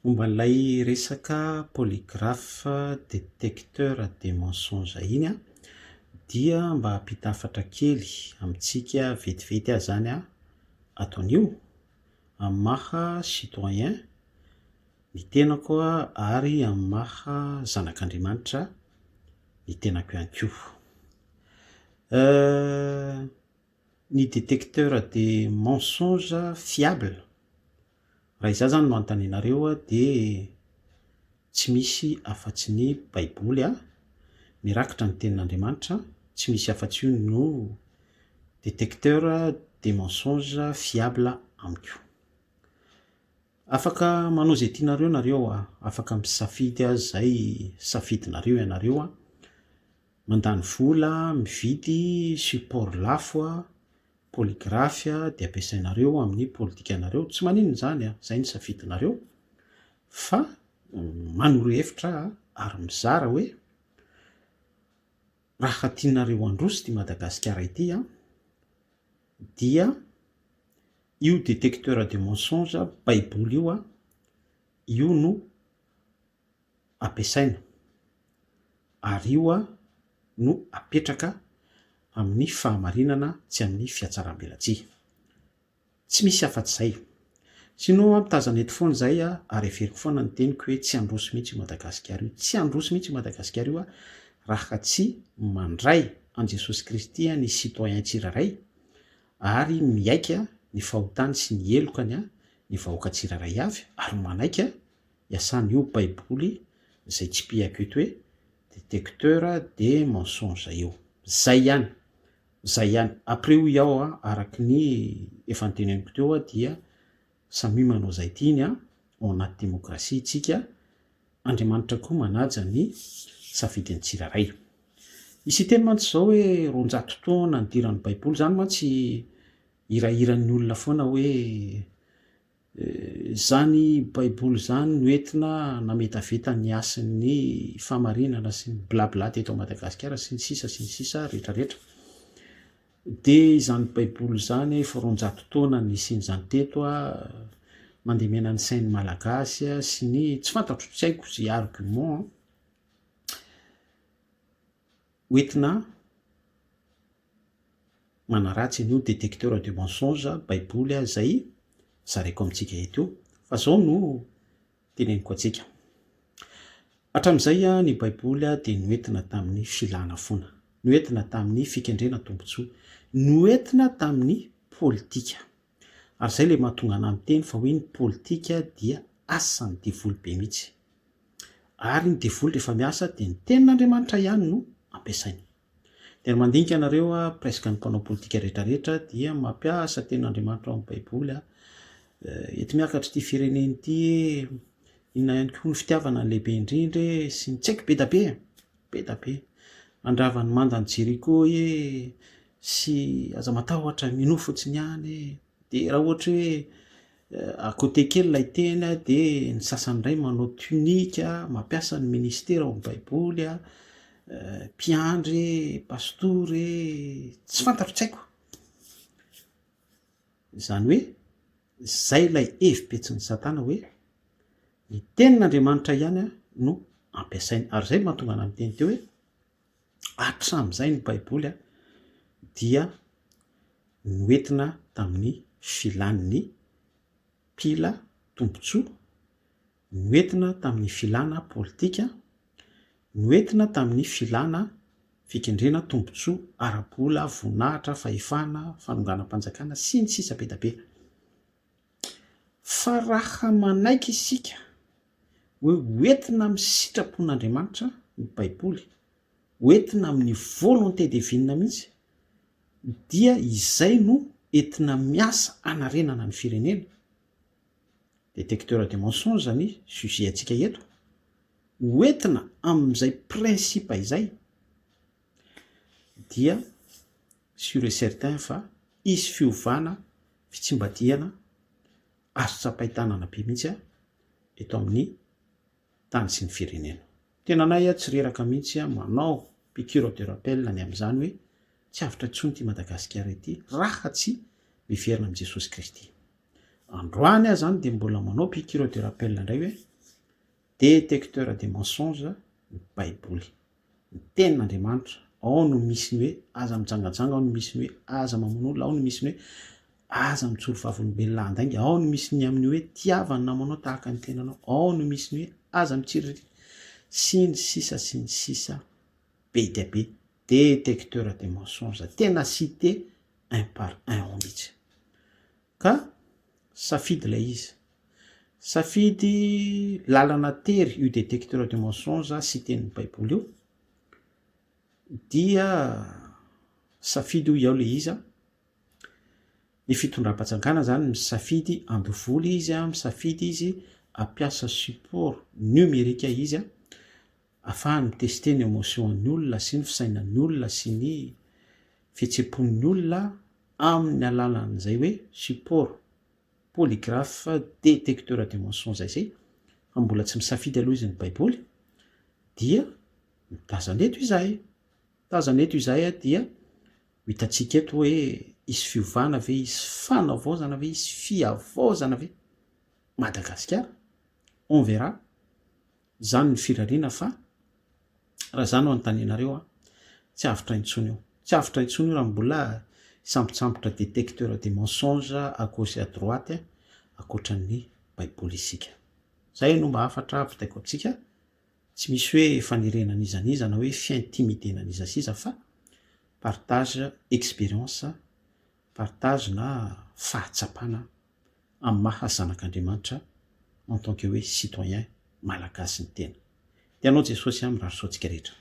Momba ilay resaka polygraphe détecteur de mensonge iny a, dia mba hampitafatra kely amintsika vetivety ahy zany a ataon'io hamaha citoyen ny tenako a ary hamaha zanak'Andriamanitra ny tenako ihany koa. Ny détecteur de mensonge fiable, raha izah zany no anontanianareo a, de tsy misy afa-tsy ny baiboly a, mirakitra ny tenin'Andriamanitra, tsy misy afa-tsy io no détecteur de mensonge fiable amiko. Afaka manao zay tianareo nareo a, afaka misafidy a zay safidinareo ianareo a, mandany vola mividy support lafo a, polygraphe a, de ampiasainareo amin'ny politikanareo, tsy maninona zany a, zay ny safidinareo, fa manoro hevitra ary mizara hoe raha tianareo handroso ty Madagasikara ity a, dia io détecteur de mensonge baiboly io a, io no ampiasaina ary io a no apetraka amin'ny fahamarinana, tsy amin'ny fiatsaram-belatsia. Tsy misy afa-tsy zay. Sino mitazana eto foana zay a, ary heveriko foana ny teniko hoe tsy handroso mihitsy io Madagasikara io, tsy handroso mihitsy io Madagasikara io a, raha tsy mandray an Jesosy Kristy ny citoyen tsiraray ary miaika ny fahotany sy ny elokany a ny vahoaka tsiraray avy, ary manaika iasan'io baiboly zay tsy pihako eto hoe détecteur de mensonge io. Zay ihany, zay ihany. Après hoy aho a, araky ny efa noteneniko teo a, dia samy manao zay tiany a, ao anaty demokrasia tsika, Andriamanitra koa manaja ny safidin'ny tsiraray. Isy teny mantsy zao hoe 200 taona nidiran'ny baiboly, zany mantsy hirahiran'ny olona foana hoe zany baiboly zany noentina nametaveta ny asin'ny fahamarinana sy ny blabla teto Madagasikara sy ny sisa rehetrarehetra. De izany baiboly zany efa 200 taona nisian'izany teto a, mandemena ny sain'ny malagasy a, sy ny tsy fantatro, tsy haiko zay argument hoentina manaratsy an'io détecteur de mensonge baiboly a zay zaraiko amintsika eto io, fa zao no teneniko antsika. Hatramin'izay a, ny baiboly a de noentina tamin'ny filana foana, noentina tamin'ny fikendrena tombontsoa, noentina tamin'ny politika. Ary zay le mahatonga anahy miteny fa hoe ny politika dia asan'ny devoly be mihitsy. Ary ny devoly rehefa miasa de ny tenin'Andriamanitra ihany no ampiasainy. De mandinika anareo a, presque ny mpanao politika rehetrarehetra dia mampiasa tenin'Andriamanitra ao amin'ny baiboly a, eto miakatra ty fireneny ity, inona ihany koa ny fitiavana ny lehibe indrindra sy ny tsaiko be da be. Andravany mandany Jeriko sy aza matahotra mino fotsiny ihany, de raha ohatra hoe à côté kely lay teny de ny sasany indray manao tunika, mampiasa ny ministera ao amin'ny baiboly a, mpiandry, pastory, tsy fantatro, tsy haiko. Zany hoe zay lay hevim-petsin'ny satana hoe ny tenin'Andriamanitra ihany a no ampiasainy. Ary zay mahatonga anahy miteny teo hoe hatramin'izay ny baiboly a dia noentina tamin'ny filan'ny mpila tombontsoa, noentina tamin'ny filana politika, noentina tamin'ny filana fikendrena tombontsoa, ara-bola, voninahitra, fahefana, fanonganam-panjakana sy ny sisa be da be. Fa raha manaiky isika hoe hoentina amin'ny sitrapon'Andriamanitra ny baiboly, hoentina amin'ny volonté divine mihitsy, dia izay no entina miasa anarenana ny firenena. Détecteur de mensonge ny sujet antsika eto, hoentina amin'izay principe izay, dia sûr et certain fa isy fiovana, fitsimbadiana, azo tsapahi-tanana be mihitsy a eto amin'ny tany sy ny firenena. Tena anay a tsy reraka mihitsy a manao piqûre de rappel ny amin'izany hoe tsy avitra intsony ty Madagasikara ity raha tsy miverina amin'i Jesosy Kristy. Androany aho zany de mbola manao piqûre de rappel indray hoe détecteur de mensonge ny baiboly, ny tenin'Andriamanitra. Ao no misy ny hoe aza mijangajanga, ao no misy ny hoe aza mamono olona, ao no misy ny hoe aza mitsoro vavolombelona andainga, ao no misy ny amin'ny hoe tiavany namanao tahaka ny tenanao, ao no misy ny hoe aza mitsiririty, sy ny sisa be dia be. Détecteur de mensonge, tena cité un par un ao mihitsy. Ka safidy ilay izy, safidy lalana tery io détecteur de mensonge cité-ny baiboly io, dia safidy io ao le izy ny fitondram-patsangana zany misafidy andovoly izy misafidy izy ampiasa support numérika izy afahany miteste ny émotion-ny olona sy ny fisainan'ny olona sy ny fihetsepon'ny olona amin'ny alalan'izay hoe support polygraphe détecteur de mensonge izay fa mbola tsy misafidy aloha izy ny baiboly dia mitazana eto izay dia hitantsika eto hoe isy fiovana ve, isy fanavaozana ve, isy fiavaozana ve Madagasikara, on verra. Zany ny firariana fa raha zany ho anontanenareo tsy avitra intsony io, tsy avitra intsony io raha mbola sampotsampotra détecteur de mensonge à gauche et à droite akoatran'ny baiboly isika. Zay no mba hafatra avitaiko antsika, tsy misy hoe fanerenan'izaniza na hoe fiintimidenan'izasiza fa partage expérience, partage na fahatsapana amin'ny mahazanak'Andriamanitra en tant que hoe citoyen malagasy ny tena. Tianao Jesosy amin'ny rahasoantsika rehetra.